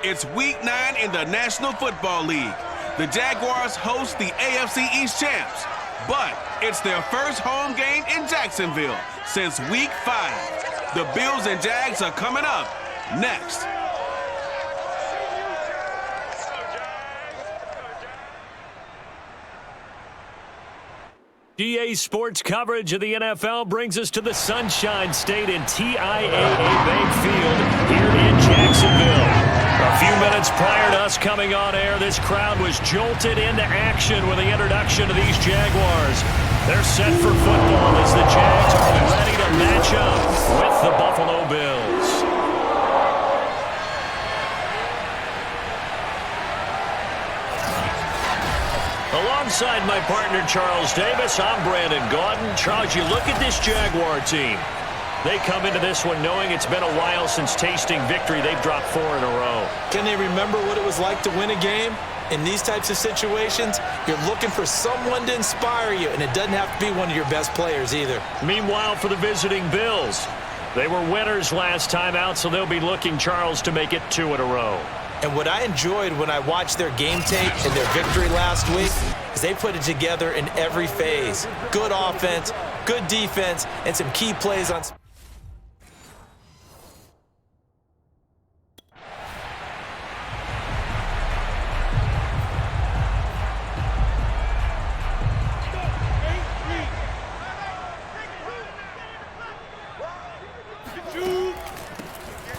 It's Week 9 in the National Football League. The Jaguars host the AFC East champs, but it's their first home game in Jacksonville since Week 5. The Bills and Jags are coming up next. GA Sports coverage of the NFL brings us to the Sunshine State in TIAA Bank Field here in Jacksonville. A few minutes prior to us coming on air, this crowd was jolted into action with the introduction of these Jaguars. They're set for football as the Jags are ready to match up with the Buffalo Bills. Alongside my partner, Charles Davis, I'm Brandon Gaudin. Charles, you look at this Jaguar team. They come into this one knowing it's been a while since tasting victory. They've dropped 4 in a row. Can they remember what it was like to win a game? In these types of situations, you're looking for someone to inspire you, and it doesn't have to be one of your best players either. Meanwhile, for the visiting Bills, they were winners last time out, so they'll be looking, Charles, to make it 2 in a row. And what I enjoyed when I watched their game tape and their victory last week is they put it together in every phase. Good offense, good defense, and some key plays on...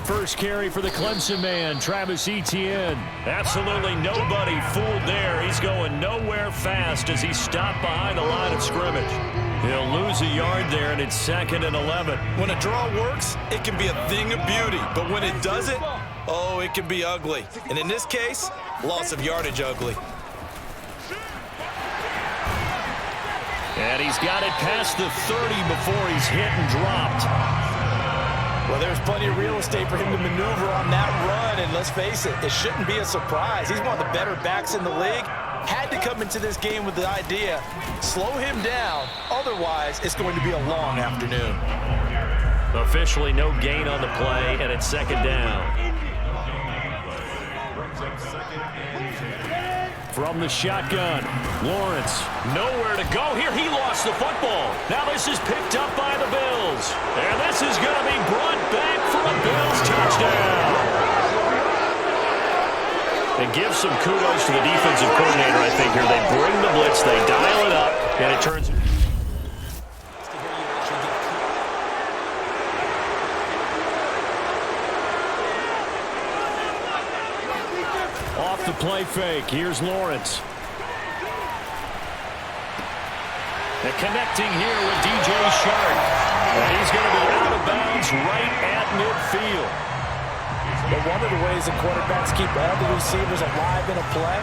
First carry for the Clemson man, Travis Etienne. Absolutely nobody fooled there. He's going nowhere fast as he stopped behind the line of scrimmage. He'll lose a yard there, and it's 2nd and 11. When a draw works, it can be a thing of beauty. But when it doesn't, oh, it can be ugly. And in this case, loss of yardage ugly. And he's got it past the 30 before he's hit and dropped. Well, there's plenty of real estate for him to maneuver on that run, and let's face it, it shouldn't be a surprise. He's one of the better backs in the league. Had to come into this game with the idea, slow him down, otherwise it's going to be a long afternoon. Officially no gain on the play, and it's 2nd down. From the shotgun, Lawrence, nowhere to go here. He lost the football. Now this is picked up by the Bills. And this is going to be brought back for a Bills touchdown. And give some kudos to the defensive coordinator, I think, here. They bring the blitz, they dial it up, and it turns... Off the play fake. Here's Lawrence. And connecting here with DJ Shark. And he's going to be out of bounds right at midfield. But one of the ways that quarterbacks keep all the receivers alive in a play,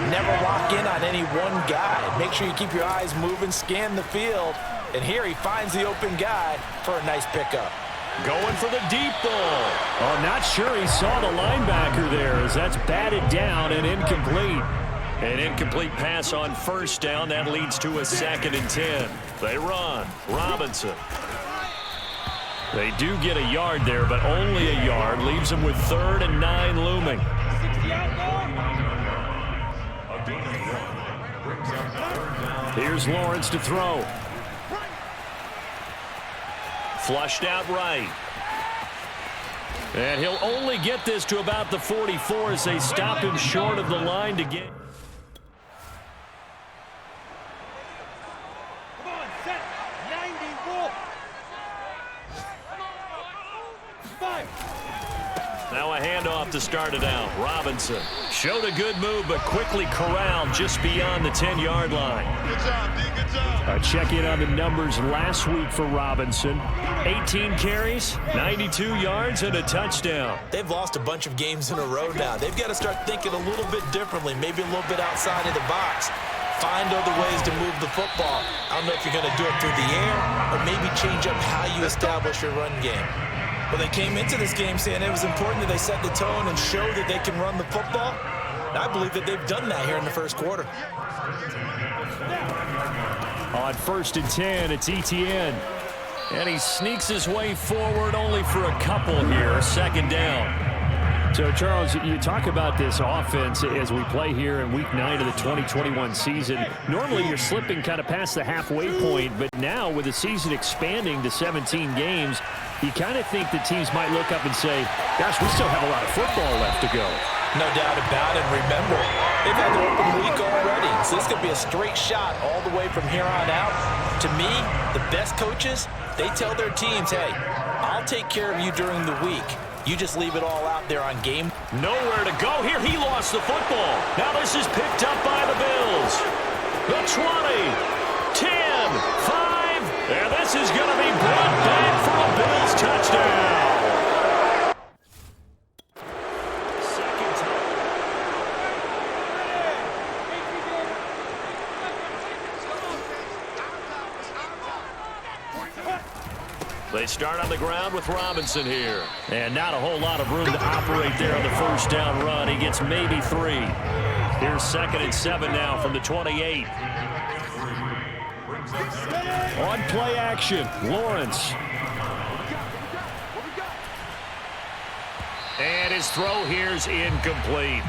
never lock in on any one guy. Make sure you keep your eyes moving, scan the field. And here he finds the open guy for a nice pickup. Going for the deep ball. Oh, not sure he saw the linebacker there as that's batted down and incomplete. An incomplete pass on 1st down. That leads to a 2nd and 10. They run. Robinson. They do get a yard there, but only a yard. Leaves them with 3rd and 9 looming. Here's Lawrence to throw. Flushed out right. And he'll only get this to about the 44 as they stop him short of the line to get. Come on, set. 90, roll. 5. Now a handoff to start it out. Robinson showed a good move, but quickly corralled just beyond the 10-yard line. Good job, D. Good job. A check-in on the numbers last week for Robinson. 18 carries, 92 yards, and a touchdown. They've lost a bunch of games in a row now. They've got to start thinking a little bit differently, maybe a little bit outside of the box. Find other ways to move the football. I don't know if you're going to do it through the air or maybe change up how you establish your run game. Well, they came into this game saying it was important that they set the tone and show that they can run the football. And I believe that they've done that here in the first quarter. On 1st and 10, it's Etienne. And he sneaks his way forward only for a couple here. 2nd down. So, Charles, you talk about this offense as we play here in Week 9 of the 2021 season. Normally, you're slipping kind of past the halfway point, but now with the season expanding to 17 games, you kind of think the teams might look up and say, gosh, we still have a lot of football left to go. No doubt about it. Remember, they've had their open week already, so this could be a straight shot all the way from here on out. To me, the best coaches, they tell their teams, hey, I'll take care of you during the week. You just leave it all out there on game. Nowhere to go here. He lost the football. Now this is picked up by the Bills. The 20, 10, 5, and this is going to be brought back for a Bills touchdown. They start on the ground with Robinson here. And not a whole lot of room to operate there on the first down run. He gets maybe 3. Here's 2nd and 7 now from the 28. On play action, Lawrence. And his throw here's incomplete.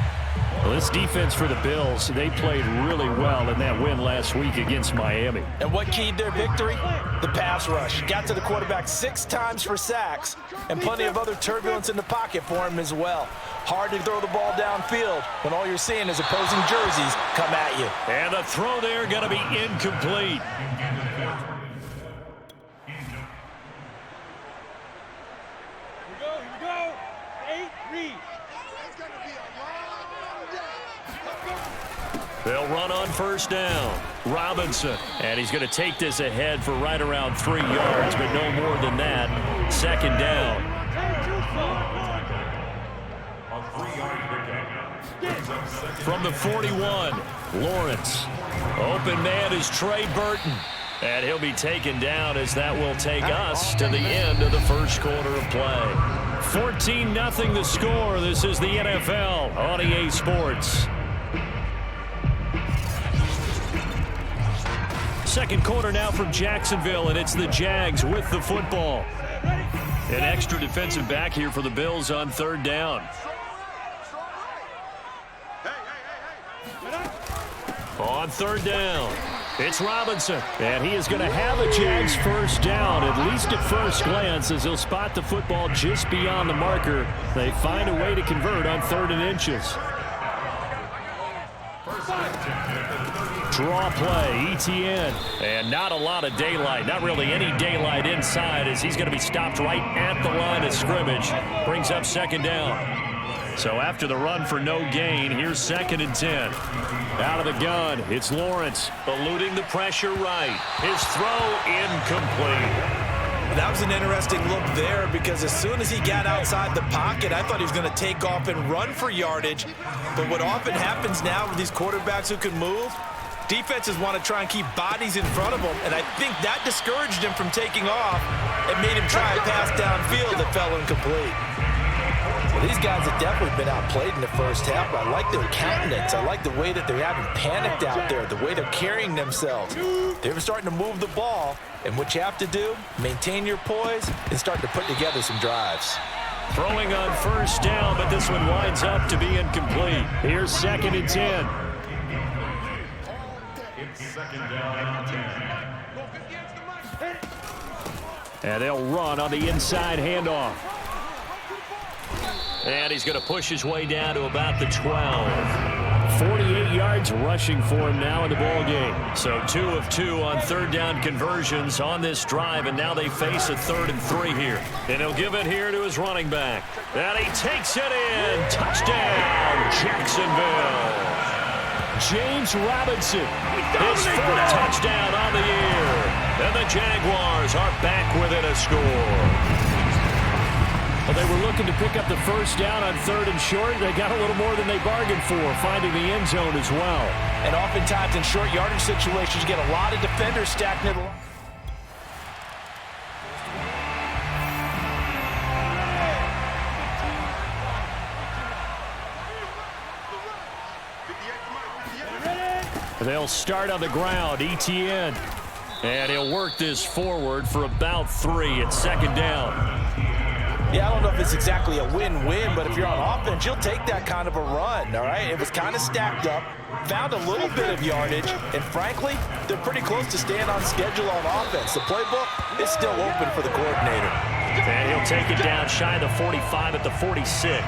Well, this defense for the Bills, they played really well in that win last week against Miami. And what keyed their victory? The pass rush. Got to the quarterback 6 times for sacks, and plenty of other turbulence in the pocket for him as well. Hard to throw the ball downfield when all you're seeing is opposing jerseys come at you. And the throw there going to be incomplete. Here we go. 8, read. They'll run on first down. Robinson. And he's going to take this ahead for right around 3 yards, but no more than that. 2nd down. From the 41, Lawrence. Open man is Trey Burton. And he'll be taken down as that will take us to the end of the first quarter of play. 14-0 the score. This is the NFL on EA Sports. Second quarter now from Jacksonville, and it's the Jags with the football. An extra defensive back here for the Bills on 3rd down. On 3rd down, it's Robinson, and he is going to have a Jags first down, at least at first glance, as he'll spot the football just beyond the marker. They find a way to convert on 3rd and inches. Draw play, ETN, and not a lot of daylight, not really any daylight inside as he's going to be stopped right at the line of scrimmage. Brings up 2nd down. So after the run for no gain, here's 2nd and 10. Out of the gun, it's Lawrence, eluding the pressure right. His throw incomplete. That was an interesting look there because as soon as he got outside the pocket, I thought he was going to take off and run for yardage. But what often happens now with these quarterbacks who can move, defenses want to try and keep bodies in front of them, and I think that discouraged him from taking off and made him try a pass downfield that fell incomplete. Well, these guys have definitely been outplayed in the first half, but I like their countenance. I like the way that they haven't panicked out there, the way they're carrying themselves. They're starting to move the ball, and what you have to do, maintain your poise and start to put together some drives. Throwing on first down, but this one winds up to be incomplete. Here's 2nd and 10. Second down, 10. And they'll run on the inside handoff. And he's going to push his way down to about the 12. 48 yards rushing for him now in the ball game. So 2 of 2 on 3rd down conversions on this drive, and now they face a 3rd and 3 here. And he'll give it here to his running back. And he takes it in. Touchdown, Jacksonville. James Robinson, his 4th touchdown on the year. And the Jaguars are back within a score. Well, they were looking to pick up the first down on 3rd and short. They got a little more than they bargained for, finding the end zone as well. And oftentimes in short yardage situations, you get a lot of defenders stacked near the line. They'll start on the ground, ETN. And he'll work this forward for about 3 at 2nd down. Yeah, I don't know if it's exactly a win-win, but if you're on offense, you'll take that kind of a run, all right? It was kind of stacked up, found a little bit of yardage, and frankly, they're pretty close to staying on schedule on offense. The playbook is still open for the coordinator. And he'll take it down shy of the 45 at the 46.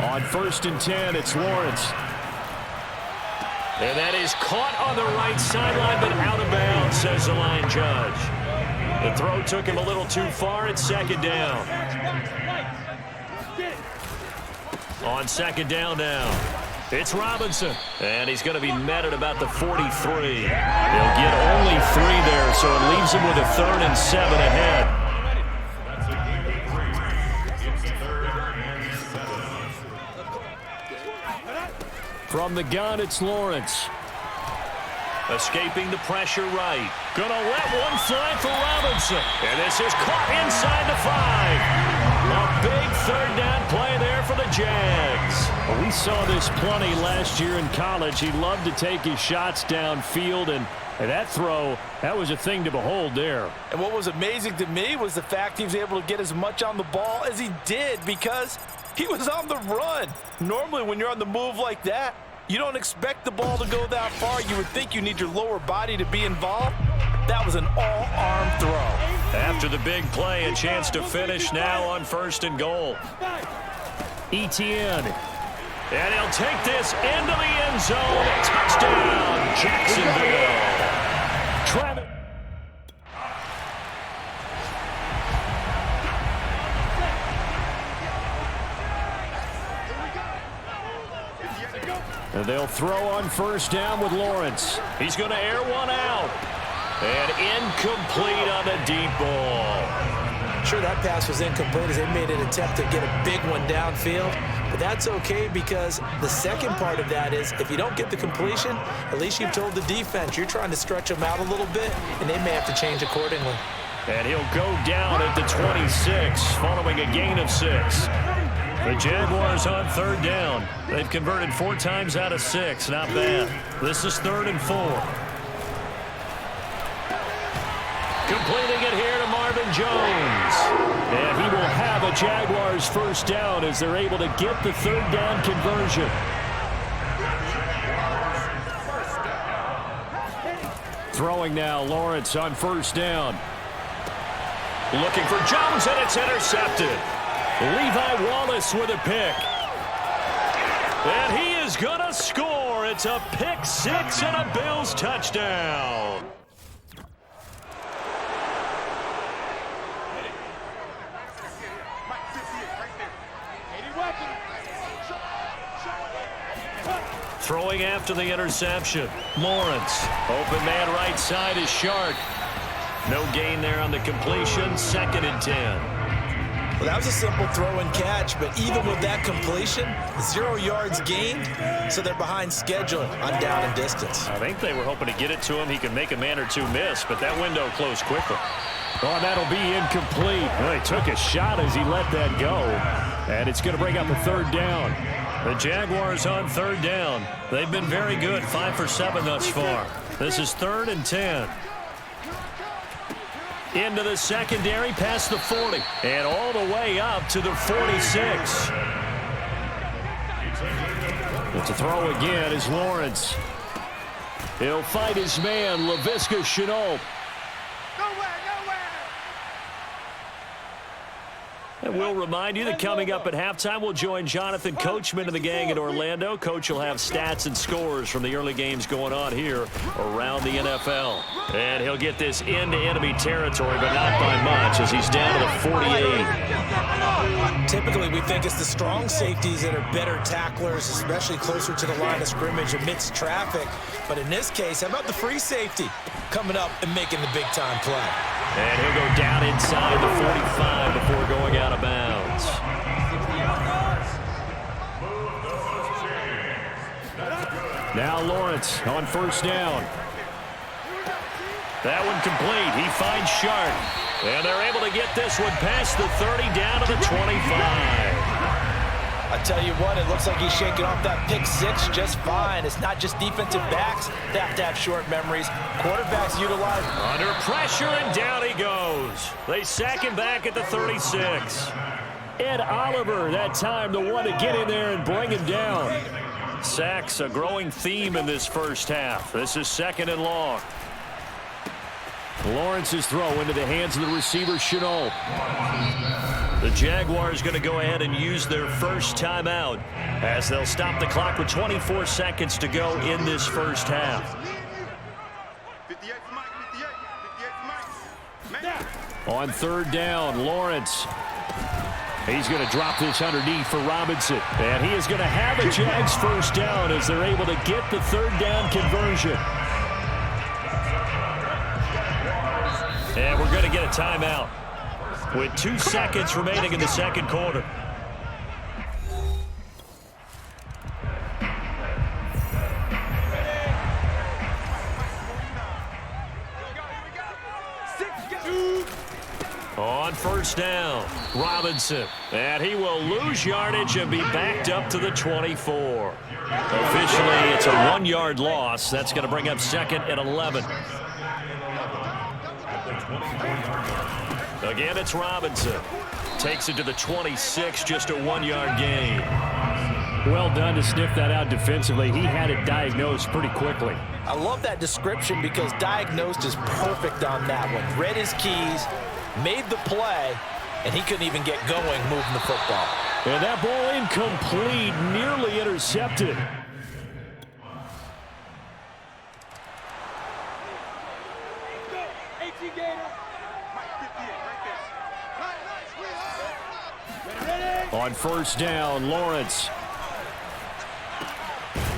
On 1st and 10, it's Lawrence. And that is caught on the right sideline, but out of bounds, says the line judge. The throw took him a little too far. It's 2nd down. On 2nd down now, it's Robinson. And he's going to be met at about the 43. He'll get only 3 there, so it leaves him with a 3rd and 7 ahead. From the gun, it's Lawrence. Escaping the pressure right. Gonna let one fly for Robinson. And this is caught inside the 5. A big 3rd down play there for the Jags. Well, we saw this plenty last year in college. He loved to take his shots downfield, and that throw, that was a thing to behold there. And what was amazing to me was the fact he was able to get as much on the ball as he did because he was on the run. Normally, when you're on the move like that, you don't expect the ball to go that far. You would think you need your lower body to be involved. That was an all-arm throw. After the big play, a chance to finish now on 1st and goal. Etienne. And he'll take this into the end zone. Touchdown, Jacksonville. Trevor. And they'll throw on 1st down with Lawrence. He's going to air one out. And incomplete on the deep ball. Sure, that pass was incomplete as they made an attempt to get a big one downfield. But that's okay because the second part of that is if you don't get the completion, at least you've told the defense you're trying to stretch them out a little bit, and they may have to change accordingly. And he'll go down at the 26 following a gain of 6. The Jaguars on 3rd down. They've converted 4 times out of 6. Not bad. This is 3rd and 4. Completing it here to Marvin Jones. And he will have a Jaguars 1st down as they're able to get the 3rd down conversion. Throwing now, Lawrence on 1st down. Looking for Jones, and it's intercepted. Levi Wallace with a pick. And he is going to score. It's a pick 6 and a Bills touchdown. Throwing after the interception. Lawrence. Open man right side is Shark. No gain there on the completion. 2nd and 10. Well, that was a simple throw and catch, but even with that completion, 0 yards gained, so they're behind schedule on down and distance. I think they were hoping to get it to him. He could make a man or 2 miss, but that window closed quickly. Oh, that'll be incomplete. Well, he took a shot as he let that go, and it's going to bring up a 3rd down. The Jaguars on 3rd down. They've been very good, 5 for 7 thus far. This is 3rd and 10. Into the secondary, past the 40, and all the way up to the 46. But to throw again is Lawrence. He'll fight his man, Laviska Shenault. And we'll remind you that coming up at halftime, we'll join Jonathan Coachman and the gang in Orlando. Coach will have stats and scores from the early games going on here around the NFL. And he'll get this into enemy territory, but not by much as he's down to the 48. Typically, we think it's the strong safeties that are better tacklers, especially closer to the line of scrimmage amidst traffic. But in this case, how about the free safety coming up and making the big-time play? And he'll go down inside the 45 before going out of bounds. Now Lawrence on 1st down. That one complete. He finds Sharp. And they're able to get this one past the 30 down to the 25. I tell you what, it looks like he's shaking off that pick six just fine. It's not just defensive backs that have to have short memories. Quarterbacks utilize. Under pressure, and down he goes. They sack him back at the 36. Ed Oliver, that time, the one to get in there and bring him down. Sacks, a growing theme in this first half. This is 2nd and long. Lawrence's throw into the hands of the receiver, Chenault. The Jaguars going to go ahead and use their first timeout as they'll stop the clock with 24 seconds to go in this first half. On 3rd down, Lawrence. He's going to drop this underneath for Robinson. And he is going to have a Jags first down as they're able to get the 3rd down conversion. And we're going to get a timeout with 2 seconds remaining in the 2nd quarter. On 1st down, Robinson. And he will lose yardage and be backed up to the 24. Officially, it's a 1-yard loss. That's going to bring up 2nd and 11. Again, it's Robinson. Takes it to the 26, just a 1-yard gain. Well done to sniff that out defensively. He had it diagnosed pretty quickly. I love that description because diagnosed is perfect on that one. Read his keys, made the play, and he couldn't even get going moving the football. And that ball incomplete, nearly intercepted. On 1st down, Lawrence.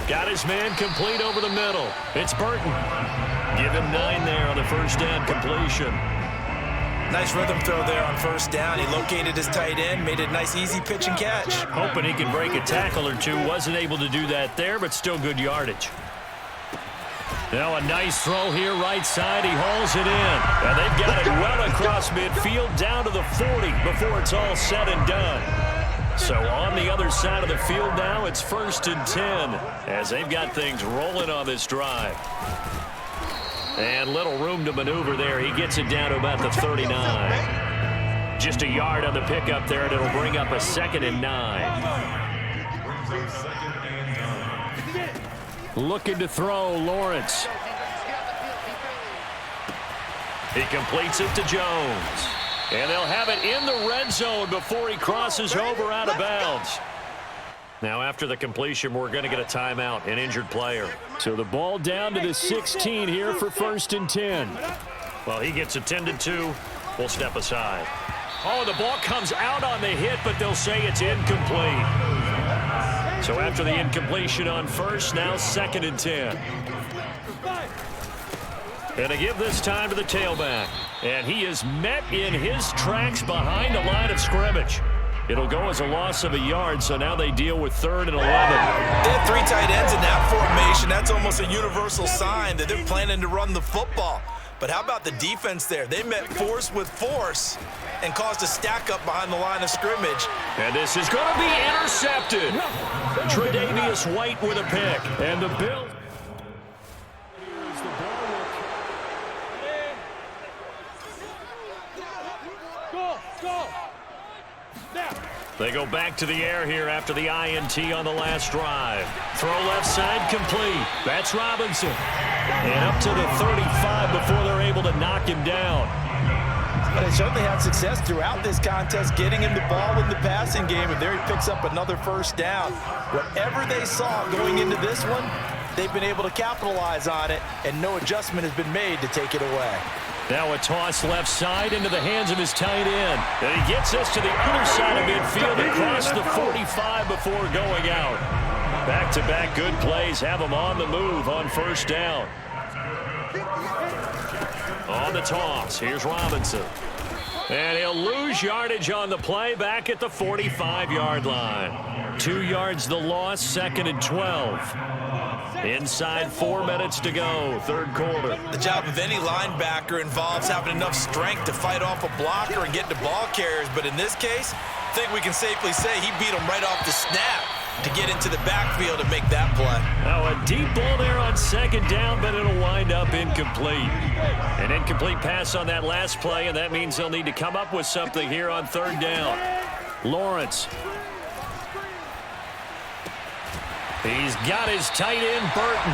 Got his man complete over the middle. It's Burton. Give him 9 there on the 1st down completion. Nice rhythm throw there on 1st down. He located his tight end, made it a nice easy pitch and catch. Hoping he could break a tackle or two. Wasn't able to do that there, but still good yardage. Now a nice throw here right side. He hauls it in. And they've got it well across midfield down to the 40 before it's all said and done. So on the other side of the field now, it's 1st and 10 as they've got things rolling on this drive. And little room to maneuver there. He gets it down to about the 39. Just a yard on the pickup there, and it'll bring up a 2nd and 9. Looking to throw, Lawrence. He completes it to Jones. And they'll have it in the red zone before he crosses over out of bounds. Now after the completion, we're going to get a timeout, an injured player. So the ball down to the 16 here for 1st and 10. Well, he gets attended to. We'll step aside. Oh, the ball comes out on the hit, but they'll say it's incomplete. So after the incompletion on 1st, now 2nd and 10. And to give this time to the tailback. And he is met in his tracks behind the line of scrimmage. It'll go as a loss of a yard, so now they deal with 3rd and 11. They had 3 tight ends in that formation. That's almost a universal sign that they're planning to run the football. But how about the defense there? They met force with force and caused a stack up behind the line of scrimmage. And this is going to be intercepted. Tre'Davious White with a pick. And the Bills. They go back to the air here after the INT on the last drive. Throw left side complete. That's Robinson. And up to the 35 before they're able to knock him down. But they certainly had success throughout this contest getting him the ball in the passing game, and there he picks up another 1st down. Whatever they saw going into this one, they've been able to capitalize on it, and no adjustment has been made to take it away. Now a toss left side into the hands of his tight end. And he gets us to the other side of midfield across the 45 before going out. Back-to-back good plays have him on the move on 1st down. On the toss, here's Robinson. And he'll lose yardage on the play back at the 45-yard line. 2 yards the loss, 2nd and 12. Inside 4 minutes to go, third quarter. The job of any linebacker involves having enough strength to fight off a blocker and get to ball carriers. But in this case, I think we can safely say he beat him right off the snap to get into the backfield and make that play. Now a deep ball there on second down, but it'll wind up incomplete. An incomplete pass on that last play, and that means they'll need to come up with something here on third down. Lawrence. He's got his tight end, Burton.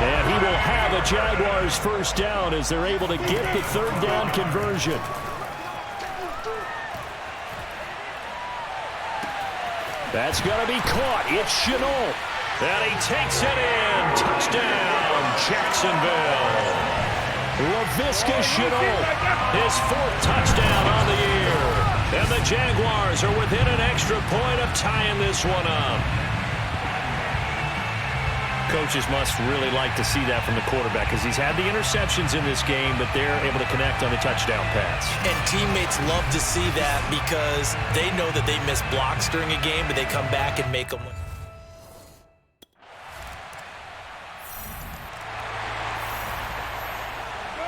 And he will have a Jaguars first down as they're able to get the third down conversion. That's going to be caught. It's Chenault. And he takes it in. Touchdown, Jacksonville. Laviska Chenault, his 4th touchdown on the year. And the Jaguars are within an extra point of tying this one up. Coaches must really like to see that from the quarterback because he's had the interceptions in this game, but they're able to connect on the touchdown pass. And teammates love to see that because they know that they miss blocks during a game, but they come back and make them. Go!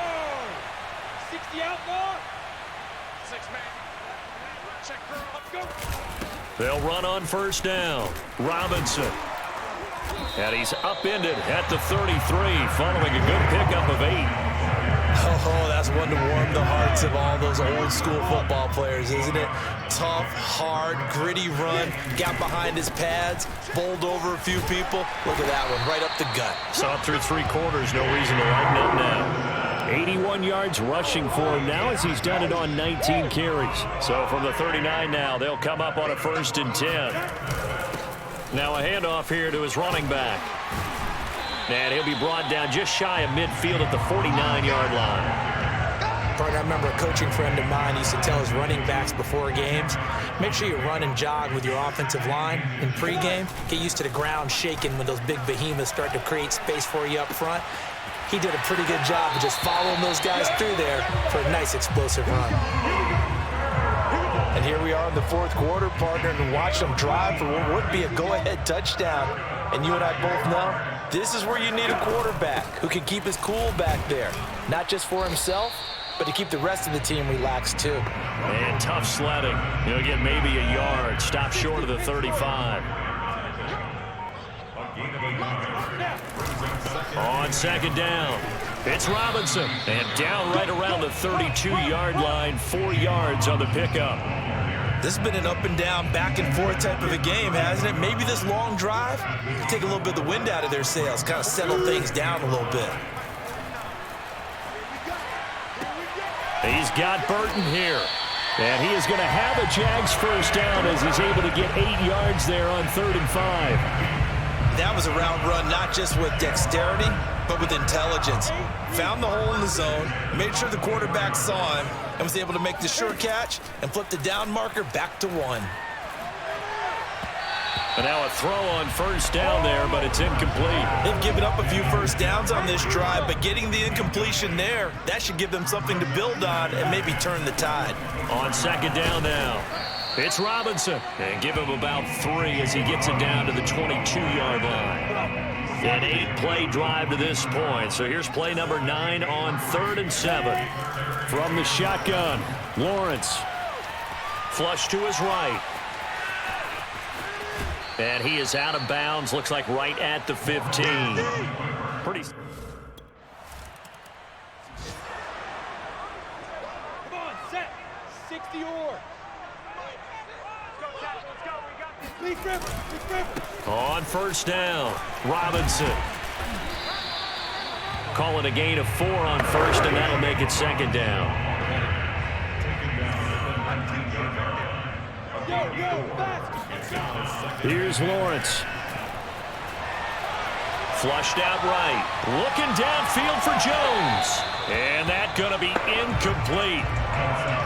60 out more. 6-man. Check her up. Go. They'll run on first down. Robinson. And he's upended at the 33 following a good pickup of 8. Oh, that's one to warm the hearts of all those old school football players, isn't it? Tough, hard, gritty run, got behind his pads, bowled over a few people. Look at that one, right up the gut. Saw it through 3 quarters, no reason to lighten up now. 81 yards rushing for him now as he's done it on 19 carries. So from the 39 now, they'll come up on a 1st and 10. Now a handoff here to his running back. And he'll be brought down just shy of midfield at the 49-yard line. Partner, I remember a coaching friend of mine used to tell his running backs before games, make sure you run and jog with your offensive line in pregame. Get used to the ground shaking when those big behemoths start to create space for you up front. He did a pretty good job of just following those guys through there for a nice explosive run. And here we are in the 4th quarter, partner, and watch them drive for what would be a go-ahead touchdown. And you and I both know this is where you need a quarterback who can keep his cool back there, not just for himself, but to keep the rest of the team relaxed too. And tough sledding. He'll get maybe a yard. Stop short of the 35. On second down, it's Robinson. And down right around the 32-yard line, 4 yards on the pickup. This has been an up and down, back and forth type of a game, hasn't it? Maybe this long drive can take a little bit of the wind out of their sails, kind of settle things down a little bit. He's got Burton here. And he is going to have a Jags first down as he's able to get 8 yards there on 3rd and 5. That was a route run not just with dexterity, but with intelligence. Found the hole in the zone, made sure the quarterback saw him, and was able to make the sure catch and flip the down marker back to 1. And now a throw on first down there, but it's incomplete. They've given up a few first downs on this drive, but getting the incompletion there, that should give them something to build on and maybe turn the tide. On second down now, it's Robinson. And give him about 3 as he gets it down to the 22-yard line. An 8-play drive to this point. So here's play number 9 on 3rd and 7. From the shotgun, Lawrence. Flush to his right. And he is out of bounds, looks like right at the 15. Pretty... Come on, set. 60 or. Lead Trevor. On first down, Robinson. Call it a gain of 4 on first, and that'll make it second down. Here's Lawrence. Flushed out right. Looking downfield for Jones. And that's going to be incomplete.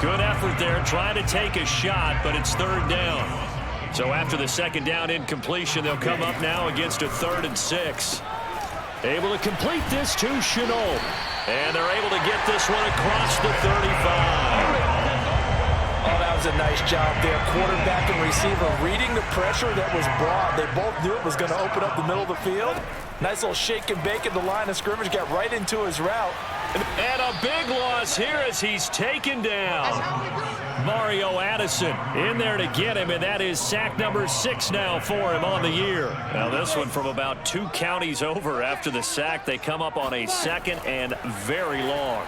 Good effort there trying to take a shot, but it's 3rd down. So after the second down incompletion, they'll come up now against a 3rd and 6. Able to complete this to Chenault. And they're able to get this one across the 35. Oh, that was a nice job there. Quarterback and receiver reading the pressure that was brought. They both knew it was going to open up the middle of the field. Nice little shake and bake at the line of scrimmage. Got right into his route. And a big loss here as he's taken down. Mario Addison in there to get him, and that is sack number 6 now for him on the year. Now this one from about 2 counties over after the sack. They come up on a 2nd and very long.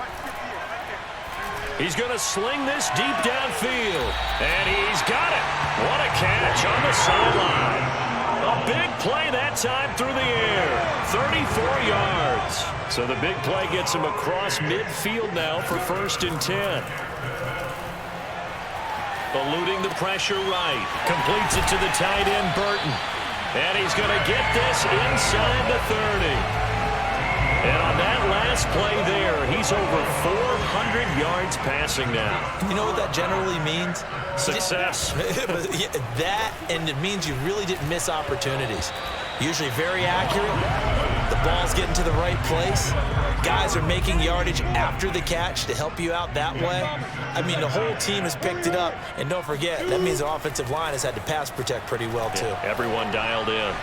He's going to sling this deep downfield, and he's got it. What a catch on the sideline. A big play that time through the air. 34 yards. So the big play gets him across midfield now for 1st and 10. Eluding the pressure right. Completes it to the tight end, Burton. And he's going to get this inside the 30. And on that last play there, he's over 400 yards passing now. You know what that generally means? Success. That, and it means you really didn't miss opportunities. Usually very accurate. The ball's getting to the right place. Guys are making yardage after the catch to help you out that way. I mean, the whole team has picked it up. And don't forget, that means the offensive line has had to pass protect pretty well, too. Yeah, everyone dialed in.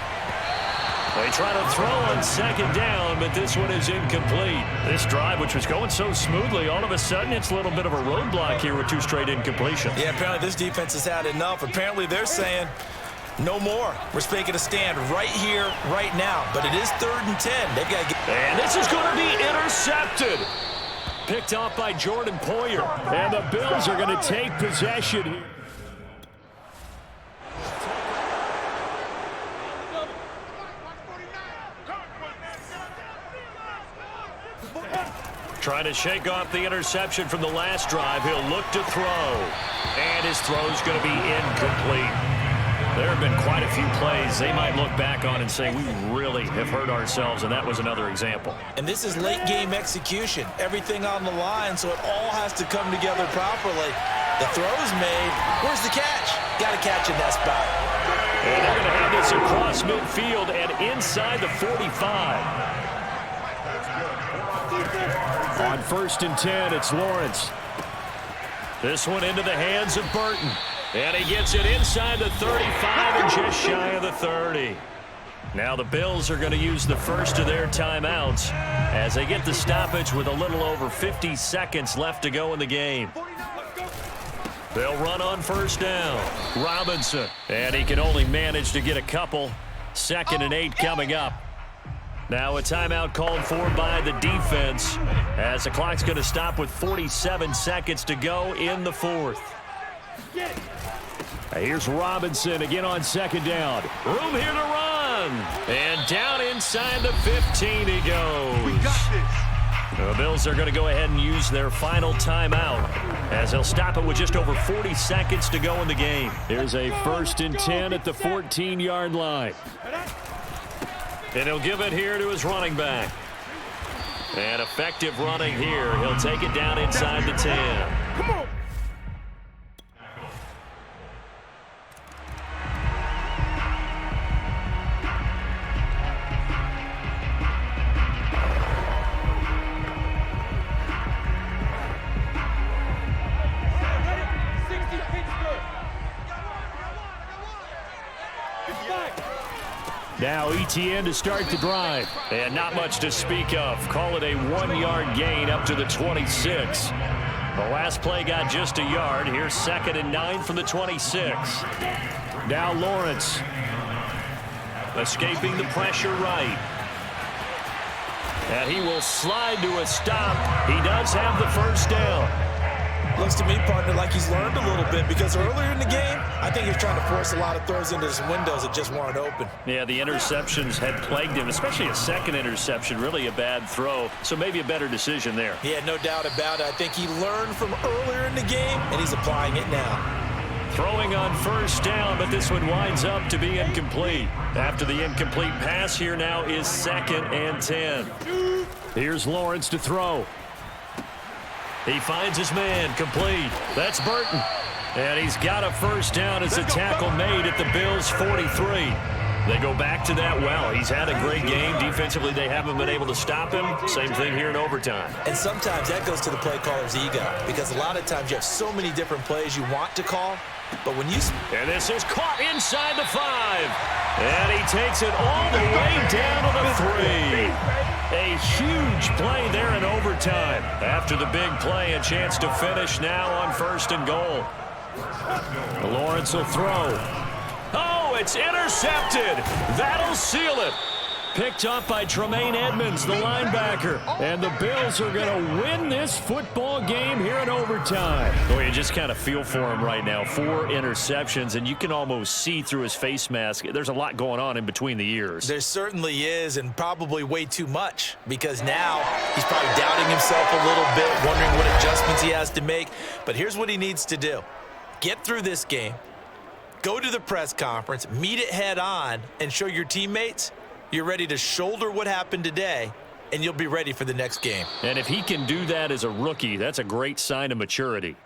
They try to throw on 2nd down, but this one is incomplete. This drive, which was going so smoothly, all of a sudden it's a little bit of a roadblock here with 2 straight incompletions. Yeah, apparently this defense has had enough. Apparently they're saying no more. We're making a stand right here, right now. But it is 3rd and 10. They've got to get... And this is going to be intercepted. Picked off by Jordan Poyer. And the Bills are going to take possession here. Trying to shake off the interception from the last drive. He'll look to throw. And his throw's going to be incomplete. There have been quite a few plays they might look back on and say, we really have hurt ourselves, and that was another example. And this is late-game execution. Everything on the line, so it all has to come together properly. The throw's made. Where's the catch? Got to catch in that spot. And they're going to have this across midfield and inside the 45. On 1st and 10, it's Lawrence. This one into the hands of Burton. And he gets it inside the 35 and just shy of the 30. Now the Bills are going to use the first of their timeouts as they get the stoppage with a little over 50 seconds left to go in the game. They'll run on 1st down. Robinson. And he can only manage to get a couple. 2nd and 8 coming up. Now a timeout called for by the defense as the clock's going to stop with 47 seconds to go in the 4th. Here's Robinson again on 2nd down. Room here to run. And down inside the 15 he goes. We got this. The Bills are going to go ahead and use their final timeout as they'll stop it with just over 40 seconds to go in the game. Here's a 1st and 10 at the 14-yard line. And he'll give it here to his running back. And effective running here. He'll take it down inside the 10. Come on. Now ETN to start the drive. And not much to speak of. Call it a 1-yard gain up to the 26. The last play got just a yard. Here's 2nd and 9 from the 26. Now Lawrence. Escaping the pressure right. And he will slide to a stop. He does have the 1st down. Looks to me, partner, like he's learned a little bit because earlier in the game, I think he was trying to force a lot of throws into his windows that just weren't open. Yeah, the interceptions had plagued him, especially a 2nd interception, really a bad throw. So maybe a better decision there. Yeah, no doubt about it. I think he learned from earlier in the game, and he's applying it now. Throwing on 1st down, but this one winds up to be incomplete. After the incomplete pass, here now is 2nd and 10. Here's Lawrence to throw. He finds his man, complete. That's Burton. And he's got a 1st down as a tackle made at the Bills' 43. They go back to that well. He's had a great game. Defensively, they haven't been able to stop him. Same thing here in overtime. And sometimes that goes to the play caller's ego because a lot of times you have so many different plays you want to call, but when you... And this is caught inside the 5. And he takes it all the way down to the 3. A huge play there in overtime. After the big play, a chance to finish now on 1st and goal. Lawrence will throw. Oh, it's intercepted. That'll seal it. Picked up by Tremaine Edmonds, the linebacker. And the Bills are going to win this football game here in overtime. Boy, you just kind of feel for him right now. 4 interceptions, and you can almost see through his face mask. There's a lot going on in between the ears. There certainly is, and probably way too much, because now he's probably doubting himself a little bit, wondering what adjustments he has to make. But here's what he needs to do. Get through this game, go to the press conference, meet it head on, and show your teammates you're ready to shoulder what happened today, and you'll be ready for the next game. And if he can do that as a rookie, that's a great sign of maturity.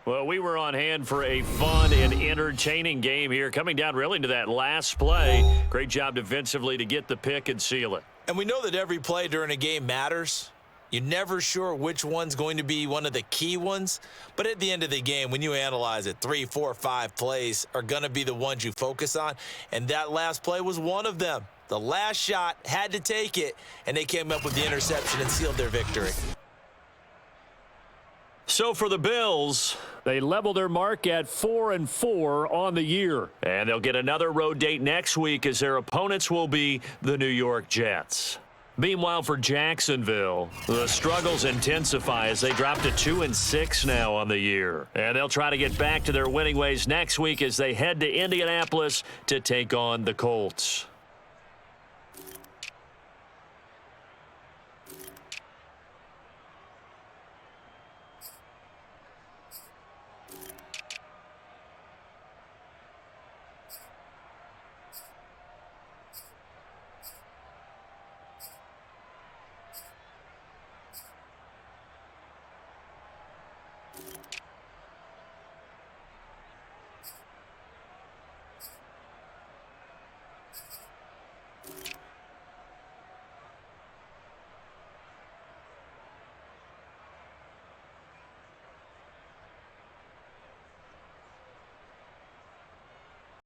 Well, we were on hand for a fun and entertaining game here, coming down really to that last play. Great job defensively to get the pick and seal it. And we know that every play during a game matters. You're never sure which one's going to be one of the key ones. But at the end of the game, when you analyze it, 3, 4, 5 plays are going to be the ones you focus on. And that last play was one of them. The last shot had to take it, and they came up with the interception and sealed their victory. So for the Bills, they level their mark at 4-4 on the year. And they'll get another road date next week as their opponents will be the New York Jets. Meanwhile, for Jacksonville, the struggles intensify as they drop to 2-6 now on the year. And they'll try to get back to their winning ways next week as they head to Indianapolis to take on the Colts.